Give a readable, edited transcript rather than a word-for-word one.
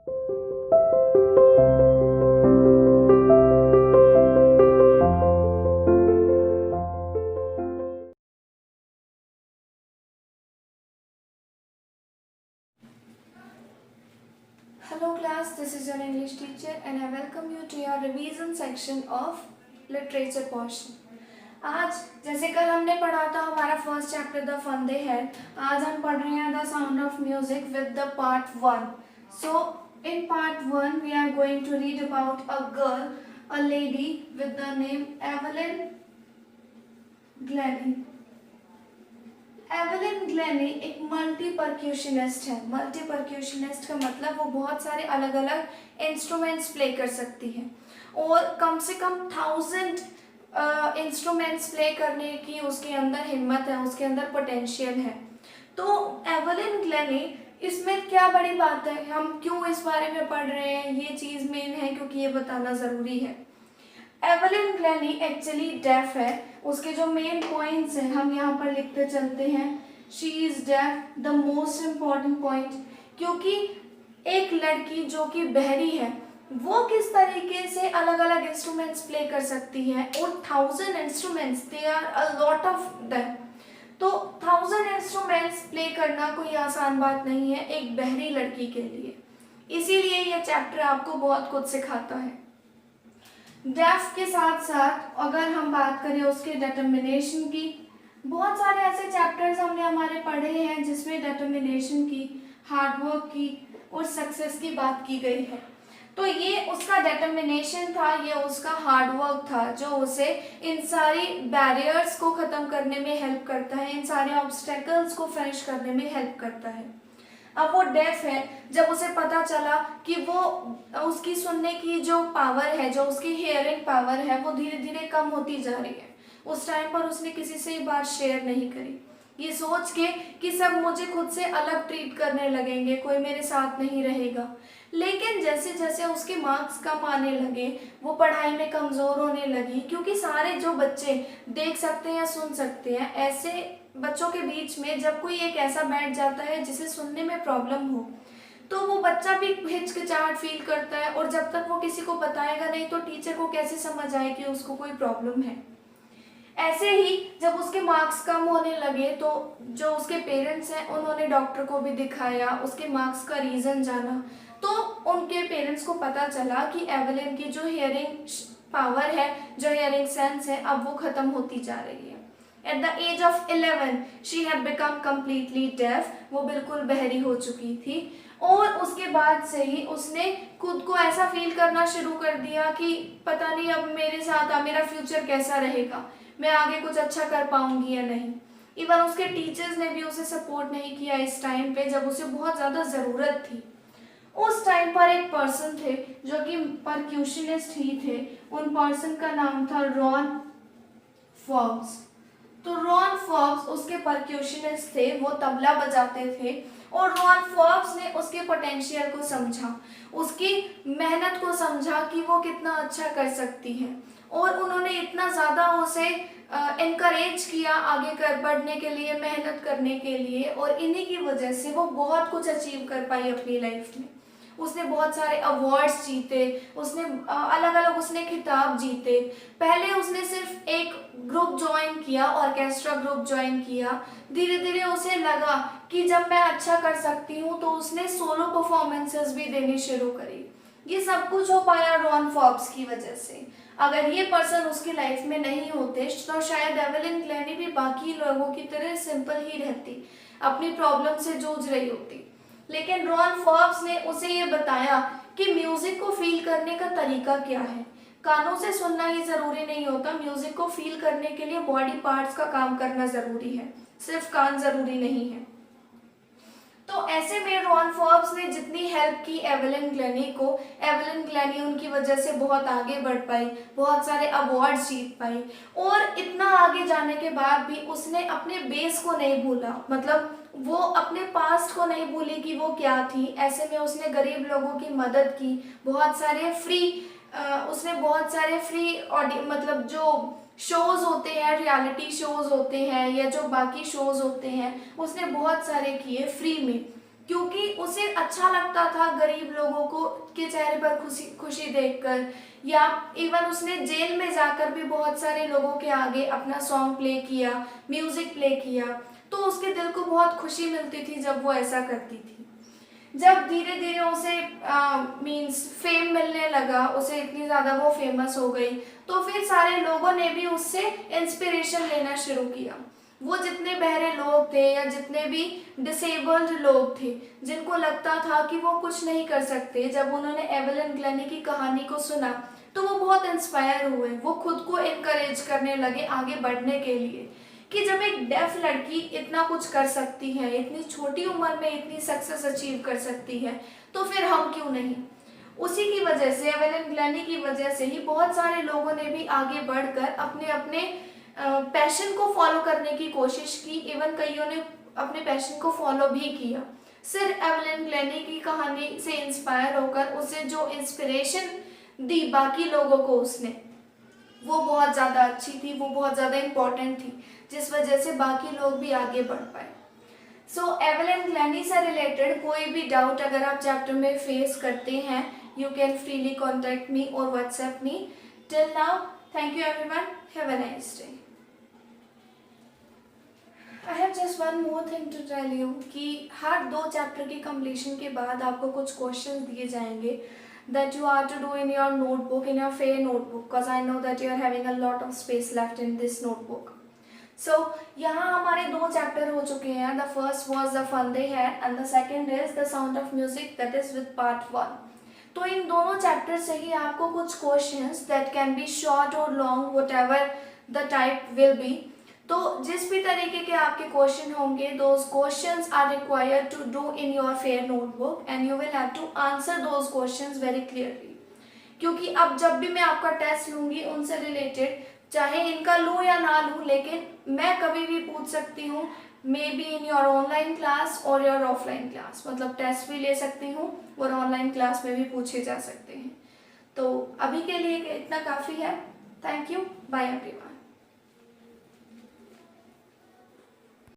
Hello class, this is your English teacher and I welcome you to your revision section of literature portion. आज जैसे कल हमने पढ़ा था हमारा फर्स्ट चैप्टर द फंदे है, आज हम पढ़ रहे हैं the sound of music with the part 1. So in part 1 we are going to read about a girl, a lady with the name Evelyn Glennie. Evelyn Glennie एक मल्टी परक्यूशनिस्ट है. Multi परक्यूशनिस्ट का मतलब वो बहुत सारे अलग अलग इंस्ट्रूमेंट्स प्ले कर सकती है और कम से कम 1000 इंस्ट्रूमेंट्स प्ले करने की उसके अंदर हिम्मत है, उसके अंदर पोटेंशियल है. तो एवलिन ग्लेनी, इसमें क्या बड़ी बात है, हम क्यों इस बारे में पढ़ रहे हैं, ये चीज़ मेन है क्योंकि ये बताना ज़रूरी है. एवलिन ग्लेनी एक्चुअली डेफ है. उसके जो मेन पॉइंट्स हैं हम यहाँ पर लिखते चलते हैं. She is deaf, the most important point, क्योंकि एक लड़की जो कि बहरी है वो किस तरीके से अलग अलग इंस्ट्रूमेंट्स प्ले कर सकती है. और 1000 instruments, they are a lot of them. तो 1000 इंस्ट्रूमेंट्स प्ले करना कोई आसान बात नहीं है एक बहरी लड़की के लिए. इसीलिए ये चैप्टर आपको बहुत कुछ सिखाता है. डेफ के साथ साथ अगर हम बात करें उसके डिटर्मिनेशन की, बहुत सारे ऐसे चैप्टर्स हमने हमारे पढ़े हैं जिसमें डिटर्मिनेशन की, हार्डवर्क की और सक्सेस की बात की गई है. तो ये उसका डिटर्मिनेशन था, ये उसका हार्डवर्क था जो उसे इन सारी बैरियर्स को ख़त्म करने में हेल्प करता है, इन सारे ऑब्स्टेकल्स को फिनिश करने में हेल्प करता है. अब वो डेफ है, जब उसे पता चला कि वो उसकी सुनने की जो पावर है, जो उसकी हियरिंग पावर है वो धीरे धीरे कम होती जा रही है, उस टाइम पर उसने किसी से ये बात शेयर नहीं करी, ये सोच के कि सब मुझे खुद से अलग ट्रीट करने लगेंगे, कोई मेरे साथ नहीं रहेगा. लेकिन जैसे जैसे उसके मार्क्स कम आने लगे, वो पढ़ाई में कमज़ोर होने लगी, क्योंकि सारे जो बच्चे देख सकते हैं, सुन सकते हैं, ऐसे बच्चों के बीच में जब कोई एक ऐसा बैठ जाता है जिसे सुनने में प्रॉब्लम हो तो वो बच्चा भी हिचकिचाहट फील करता है और जब तक वो किसी को बताएगा नहीं तो टीचर को कैसे समझ आए कि उसको कोई प्रॉब्लम है. ऐसे ही जब उसके मार्क्स कम होने लगे तो जो उसके पेरेंट्स हैं उन्होंने डॉक्टर को भी दिखाया, उसके मार्क्स का रीज़न जाना, तो उनके पेरेंट्स को पता चला कि एवलिन की जो हियरिंग पावर है, जो हियरिंग सेंस है, अब वो ख़त्म होती जा रही है. At the age of 11 she had become completely deaf. वो बिल्कुल बहरी हो चुकी थी और उसके बाद से ही उसने खुद को ऐसा फील करना शुरू कर दिया कि पता नहीं अब मेरे साथ मेरा फ्यूचर कैसा रहेगा, मैं आगे कुछ अच्छा कर पाऊंगी या नहीं. इवन उसके टीचर्स ने भी उसे सपोर्ट नहीं किया इस टाइम पे जब उसे बहुत ज़्यादा ज़रूरत थी. उस टाइम पर एक पर्सन थे जो कि परक्यूशनिस्ट ही थे. उन पर्सन का नाम था रॉन फॉक्स. तो रॉन फॉक्स उसके परक्यूशनिस्ट थे, वो तबला बजाते थे और रॉन फॉक्स ने उसके पोटेंशियल को समझा, उसकी मेहनत को समझा कि वो कितना अच्छा कर सकती है और उन्होंने इतना ज़्यादा उसे इनकरेज किया आगे कर बढ़ने के लिए, मेहनत करने के लिए, और इन्हीं की वजह से वो बहुत कुछ अचीव कर पाई अपनी लाइफ में. उसने बहुत सारे अवार्ड्स जीते, उसने अलग अलग उसने खिताब जीते. पहले उसने सिर्फ एक ग्रुप ज्वाइन किया, ऑर्केस्ट्रा ग्रुप ज्वाइन किया. धीरे धीरे उसे लगा कि जब मैं अच्छा कर सकती हूँ तो उसने सोलो परफॉर्मेंसेस भी देनी शुरू करी. ये सब कुछ हो पाया रॉन फॉक्स की वजह से. अगर ये पर्सन उसकी लाइफ में नहीं होते तो शायद एवलिन ग्लेनी भी बाकी लोगों की तरह सिंपल ही रहती, अपनी प्रॉब्लम से जूझ रही होती. लेकिन रॉन फॉक्स ने उसे ये बताया कि म्यूजिक को फील करने का तरीका क्या है. कानों से सुनना ही ज़रूरी नहीं होता, म्यूजिक को फील करने के लिए बॉडी पार्ट्स का काम करना ज़रूरी है, सिर्फ कान ज़रूरी नहीं है. तो ऐसे में रॉन फॉक्स ने जितनी हेल्प की एवलिन ग्लेनी को, एवलिन ग्लेनी उनकी वजह से बहुत आगे बढ़ पाई, बहुत सारे अवार्ड्स जीत पाई. और इतना आगे जाने के बाद भी उसने अपने बेस को नहीं भूला, मतलब वो अपने पास्ट को नहीं भूली कि वो क्या थी. ऐसे में उसने गरीब लोगों की मदद की, बहुत सारे फ्री मतलब जो शोज़ होते हैं, रियलिटी शोज़ होते हैं या जो बाकी शोज़ होते हैं, उसने बहुत सारे किए फ्री में, क्योंकि उसे अच्छा लगता था गरीब लोगों को के चेहरे पर खुशी खुशी देखकर, या इवन उसने जेल में जाकर भी बहुत सारे लोगों के आगे अपना सॉन्ग प्ले किया, म्यूजिक प्ले किया, तो उसके दिल को बहुत खुशी मिलती थी जब वो ऐसा करती थी। जब धीरे धीरे उसे मींस फेम मिलने लगा, उसे इतनी ज़्यादा वो फेमस हो गई, तो फिर सारे लोगों ने भी उससे इंस्पिरेशन लेना शुरू किया। वो जितने बहरे लोग थे या जितने भी डिसेबल्ड लोग थे जिनको लगता था कि वो कुछ नहीं कर सकते, जब उन्होंने एवेलिन ग्लैनी की कहानी को सुना तो वो बहुत इंस्पायर हुए। वो खुद को इनकरेज करने लगे आगे बढ़ने के लिए, कि जब एक डेफ लड़की इतना कुछ कर सकती है, इतनी छोटी उम्र में इतनी सक्सेस अचीव कर सकती है, तो फिर हम क्यों नहीं। उसी की वजह से, एवेलिन ग्लैनी की वजह से ही बहुत सारे लोगों ने भी आगे बढ़कर अपने अपने पैशन को फॉलो करने की कोशिश की। इवन कईयों ने अपने पैशन को फॉलो भी किया। सिर्फ एवेलिन ग्लैनी की कहानी से इंस्पायर होकर उसे जो इंस्पिरेशन दी बाकी लोगों को उसने, वो बहुत ज़्यादा अच्छी थी, वो बहुत ज़्यादा इम्पोर्टेंट थी, जिस वजह से बाकी लोग भी आगे बढ़ पाए। सो एवेलिन ग्लैनी से रिलेटेड कोई भी डाउट अगर आप चैप्टर में फेस करते हैं, you can freely contact me और WhatsApp me. Till now, thank you everyone, have a nice day. I have just one more thing to tell you कि हर 2 चैप्टर की कंप्लीशन के बाद आपको कुछ क्वेश्चन दिए जाएंगे that you are to do in your notebook, in your fair notebook, because I know that you are having a lot of space left in this notebook. So यहाँ हमारे 2 chapter हो चुके हैं। The first was the fun they had and the second is the sound of music, that is with part 1. तो इन दोनों chapter से ही आपको कुछ questions that can be short or long, whatever the type will be, तो जिस भी तरीके के आपके क्वेश्चन होंगे, those questions are required to do in your fair notebook and you will have to answer those questions very clearly. क्योंकि अब जब भी मैं आपका टेस्ट लूँगी उनसे रिलेटेड, चाहे इनका लूँ या ना लूँ, लेकिन मैं कभी भी पूछ सकती हूँ, may be in your online class और योर ऑफलाइन क्लास, मतलब टेस्ट भी ले सकती हूँ और ऑनलाइन क्लास में भी पूछे जा सकते हैं। तो अभी के लिए इतना काफ़ी है। Thank you, bye everyone.